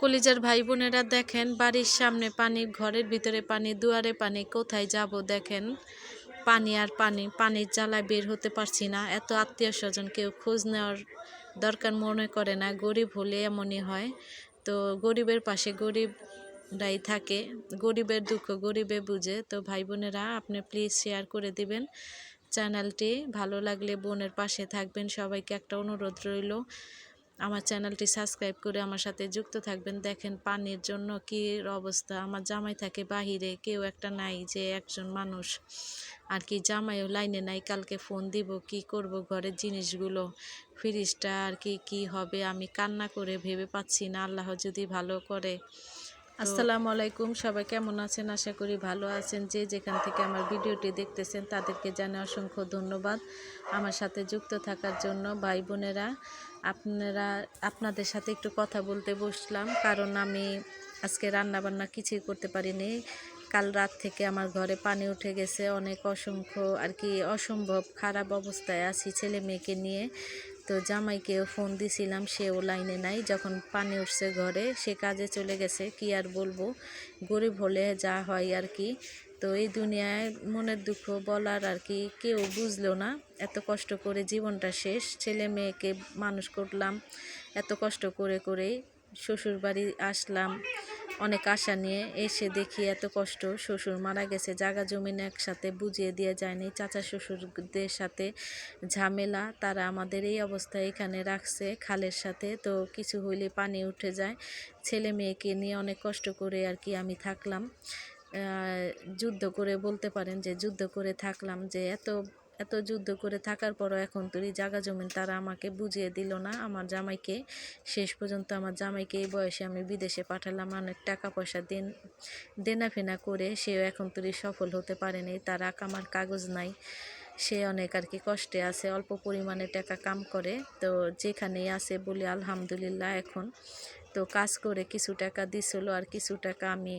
কলিজার ভাই বোনেরা দেখেন, বাড়ির সামনে পানি, ঘরের ভিতরে পানি, দুয়ারে পানি, কোথায় যাব দেখেন। পানি আর পানি, পানির জ্বালায় বের হতে পারছি না। এত আত্মীয় স্বজন কেউ খোঁজ নেওয়ার দরকার মনে করে না। গরিব হলে এমনই হয়। তো গরিবের পাশে গরিবরাই থাকে, গরিবের দুঃখ গরিবে বুঝে। তো ভাই বোনেরা, আপনি প্লিজ শেয়ার করে দিবেন চ্যানেলটি। ভালো লাগলে বোনের পাশে থাকবেন। সবাইকে একটা অনুরোধ রইল, আমার চ্যানেলটি সাবস্ক্রাইব করে আমার সাথে যুক্ত থাকবেন। দেখেন পানির জন্য কী অবস্থা। আমার জামাই থাকে বাহিরে, কেউ একটা নাই যে একজন মানুষ আর কি। জামাইও লাইনে নাই, কালকে ফোন দিব, কি করব ঘরের জিনিসগুলো, ফ্রিজটা আর কি কি হবে আমি কান্না করে ভেবে পাচ্ছি না। আল্লাহ যদি ভালো করে। আসসালামু আলাইকুম, সবাই কেমন আছেন? আশা করি ভালো আছেন। যে যেখান থেকে আমার ভিডিওটি দেখতেছেন তাদেরকে জানাই অসংখ্য ধন্যবাদ আমার সাথে যুক্ত থাকার জন্য। ভাই বোনেরা, আপনাদের সাথে একটু কথা বলতে বসলাম, কারণ আমি আজকে রান্না বান্না কিছুই করতে পারিনি। কাল রাত থেকে আমার ঘরে পানি উঠে গেছে, অনেক অসংখ্য আর কি অসম্ভব খারাপ অবস্থায় আছি ছেলে মেয়েকে নিয়ে। তো জামাইকেও ফোন দিছিলাম, সেও লাইনে নাই। যখন পানি উঠছে ঘরে, সে কাজে চলে গেছে। কি আর বলবো, গরিব হলে যা হয় আর কি। তো এই দুনিয়ায় মনের দুঃখ বলার আর কি কেউ বুঝলো না। এত কষ্ট করে জীবনটা শেষ, ছেলে মেয়েকে মানুষ করলাম এত কষ্ট করে করেই। শ্বশুর বাড়ি আসলাম অনেক আশা নিয়ে, এসে দেখি এত কষ্ট। শ্বশুর মারা গেছে, জায়গা জমিন একসাথে বুঝিয়ে দিয়ে যায়নি। চাচা শ্বশুরদের সাথে ঝামেলা, তারা আমাদের এই অবস্থায় এখানে রাখছে খালের সাথে। তো কিছু হইলে পানি উঠে যায়। ছেলে মেয়েকে নিয়ে অনেক কষ্ট করে আর কি আমি থাকলাম, যুদ্ধ করে বলতে পারেন যে যুদ্ধ করে থাকলাম। যে এত এত যুদ্ধ করে থাকার পরও এখন তোরই জায়গা জমিন তারা আমাকে বুঝিয়ে দিল না, আমার জামাইকে। শেষ পর্যন্ত আমার জামাইকে এই বয়সে আমি বিদেশে পাঠালাম, অনেক টাকা পয়সা দেনাফেনা করে। সেও এখন তোরই সফল হতে পারেনি, তার আকামার কাগজ নাই। সে অনেক আর কি কষ্টে আছে, অল্প পরিমাণে টাকা কাম করে। তো যেখানেই আছে বলি আলহামদুলিল্লাহ। এখন তো কাজ করে কিছু টাকা দিছিল, আর কিছু টাকা আমি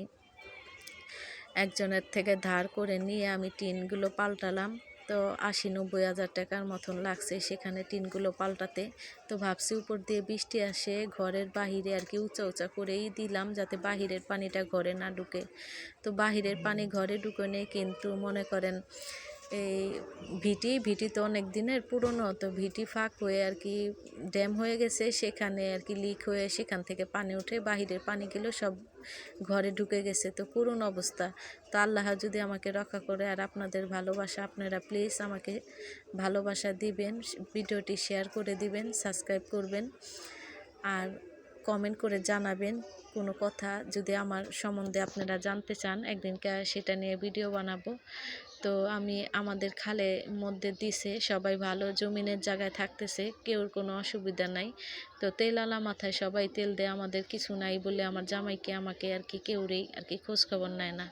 একজনের থেকে ধার করে নিয়ে আমি টিনগুলো পাল্টালাম। তো ৮০-৯০ হাজার টাকার মতন লাগছে সেখানে টিনগুলো পাল্টাতে। তো ভাবছি উপর দিয়ে বৃষ্টি আসে, ঘরের বাহিরে আর কি উঁচা উঁচা করেই দিলাম, যাতে বাহিরের পানিটা ঘরে না ঢুকে। তো বাহিরের পানি ঘরে ঢুকে নেই, কিন্তু মনে করেন এই ভিটি তো অনেক দিনের পুরনো। তো ভিটি ফাঁক হয়ে আর কি ড্যাম হয়ে গেছে, সেখানে আর কি লিক হয়ে সেখান থেকে পানি উঠে বাহিরের পানিগুলো সব ঘরে ঢুকে গেছে। তো করুণ অবস্থা। তো আল্লাহ যদি আমাকে রক্ষা করে, আর আপনাদের ভালোবাসা, আপনারা প্লিজ আমাকে ভালোবাসা দিবেন, ভিডিওটি শেয়ার করে দিবেন, সাবস্ক্রাইব করবেন, আর কমেন্ট করে জানাবেন কোনো কথা যদি আমার সম্বন্ধে আপনারা জানতে চান। একদিনকে সেটা নিয়ে ভিডিও বানাবো। তো আমি আমাদের খালের মধ্যে দিছে, সবাই ভালো জমিনের জায়গায় থাকতেছে, কেউর কোনো অসুবিধা নাই। তো তেল আলা মাথায় সবাই তেল দেয়, আমাদের কিছু নাই বলে আমার জামাইকে আমাকে আর কি কেউরেই আর কি খোঁজখবর নেয় না।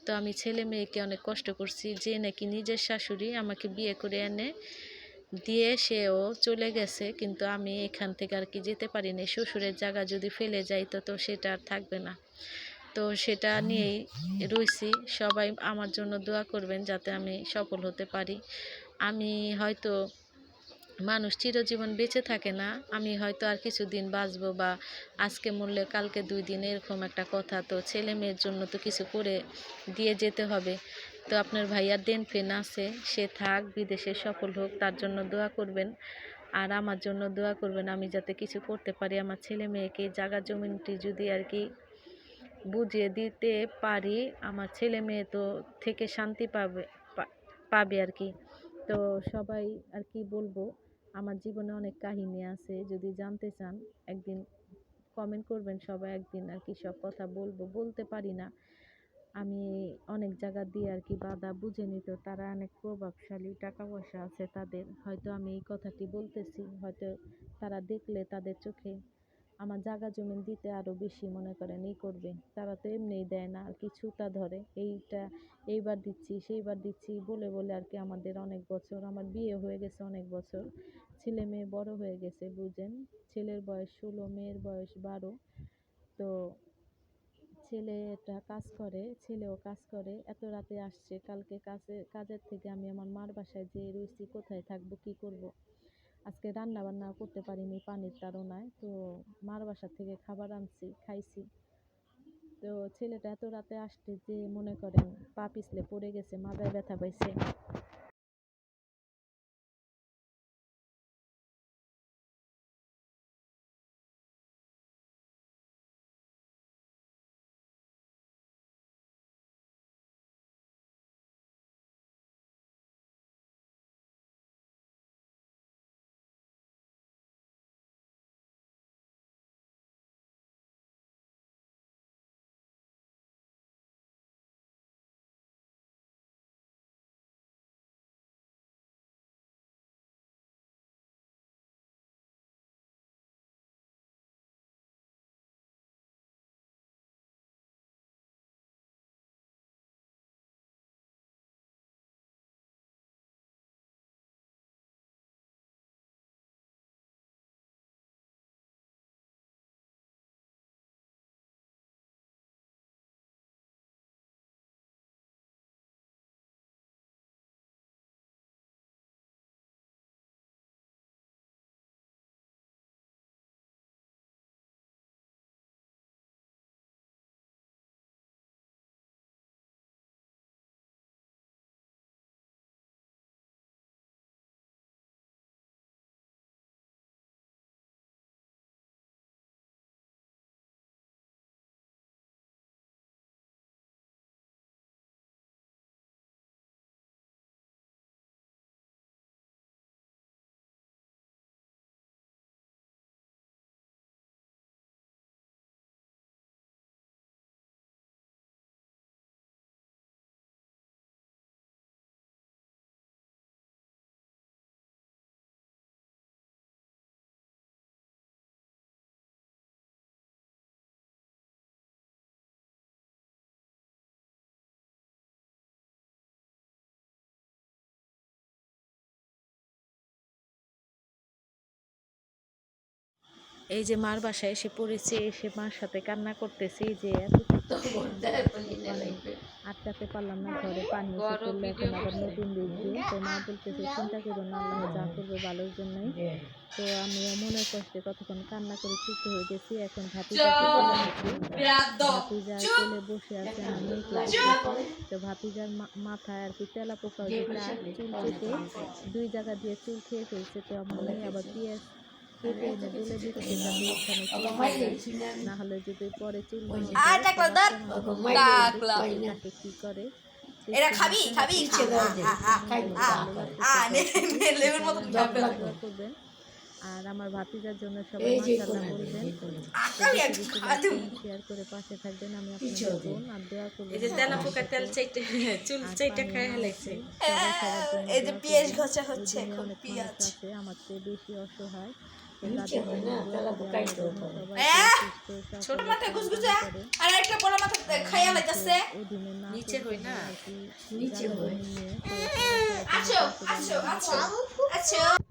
তো আমি ছেলে মেয়েকে অনেক কষ্ট করছি, যে নাকি নিজের শাশুড়ি আমাকে বিয়ে করে এনে দিয়ে সেও চলে গেছে, কিন্তু আমি এখান থেকে আর কি যেতে পারিনি। শ্বশুরের জায়গা যদি ফেলে যাই তো সেটা আর থাকবে না। তো সেটা নিয়েই রইছি। সবাই আমার জন্য দোয়া করবেন যাতে আমি সফল হতে পারি। আমি হয়তো, মানুষ চিরজীবন বেঁচে থাকে না, আমি হয়তো আর কিছুদিন বাঁচবো, বা আজকে মরলে কালকে 2 দিন, এরকম একটা কথা। তো ছেলে মেয়ের জন্য তো কিছু করে দিয়ে যেতে হবে। তো আপনার ভাইয়ার দেন ফেন আছে, সে থাক বিদেশে, সফল হোক, তার জন্য দোয়া করবেন। আর আমার জন্য দোয়া করবেন, আমি যাতে কিছু করতে পারি। আমার ছেলে মেয়েকে জায়গা জমিনটি যদি আর কি বুঝিয়ে দিতে পারি, আমার ছেলে মেয়ে তো থেকে শান্তি পাবে আর কি। তো সবাই আর কি বলবো, আমার জীবনে অনেক কাহিনী আছে, যদি জানতে চান একদিন কমেন্ট করবেন সবাই। একদিন আর কি সব কথা বলবো, বলতে পারি না আমি। অনেক জায়গা দিয়ে আর কি বাধা বুঝে নিত, তারা অনেক প্রভাবশালী, টাকা পয়সা আছে তাদের। হয়তো আমি এই কথাটি বলতেছি, হয়তো তারা দেখলে তাদের চোখে আমার জায়গা জমিন দিতে আরও বেশি মনে করেন ই করবে। তারা তো এমনিই দেয় না আর কি, ছুতা ধরে, এইটা এইবার দিচ্ছি সেইবার দিচ্ছি বলে বলে আর কি। আমাদের অনেক বছর, আমার বিয়ে হয়ে গেছে অনেক বছর, ছেলে মেয়ে বড় হয়ে গেছে বুঝেন। ছেলের বয়স 16, মেয়ের বয়স 12। তো ছেলেটা কাজ করে, ছেলেও কাজ করে, এত রাতে আসছে। কালকে কাজের থেকে আমি আমার মার বাসায় যেয়ে রয়েছি, কোথায় থাকবো কি করব। আজকে রান্না বান্না করতে পারিনি পানির তাড়নায়, তো মার বাসা থেকে খাবার আনছি, খাইছি। তো ছেলেটা এত রাতে আসছে যে মনে করেন পা পিছলে পড়ে গেছে, মাথায় ব্যথা পাইছে। এই যে মার বাসায় এসে পড়েছে, এসে মার সাথে কান্না করতেছে যে এত আটকাতে পারলাম না, ঘরে পানি এসে পড়লো, এখন আবার নতুন দিক দিয়ে। তো মা বলতেছে চিন্তা করো না, আল্লাহ যা করবে ভালোর জন্যই। তো আমিও মনের কষ্টে কতক্ষণ কান্না করে চুপ হয়ে গেছি। এখন ভাতিজাকে ভাতিজার কোলে বসে আছে, আমি তো ভাতিজার মাথায় আর কি তেলা পোকা যেটা চুল কেটে 2 জায়গা দিয়ে চুল খেয়ে ফেলছে। তো আমার মেয়ে আবার পেঁয়াজ কেটে এনে ডলে দিচ্ছে যাতে ওখানে চুল যায়, না হলে যদি পরে চুল তাকে কি করে করবেন। আর আমার ভাতিজার জন্য সবাই মাশাআল্লাহ বলবেন, শেয়ার করে পাশে থাকবেন। আমি আপনাদের বোন, আর দোয়া করবেন। এই যে তেলা পোকা তেল চাইতে চুল চাইতে খায় হেলাইছে। এই যে পেঁয়াজ ঘষা হচ্ছে, এখন পেঁয়াজ আছে আমার চেয়ে বেশি অসহায়। ছোট মাথা গুজগুজা আর একটা বড় মাথা খাইয়া লাইতাছে নিচে হই না, নিচে হই। আসো আসো আসো আসো।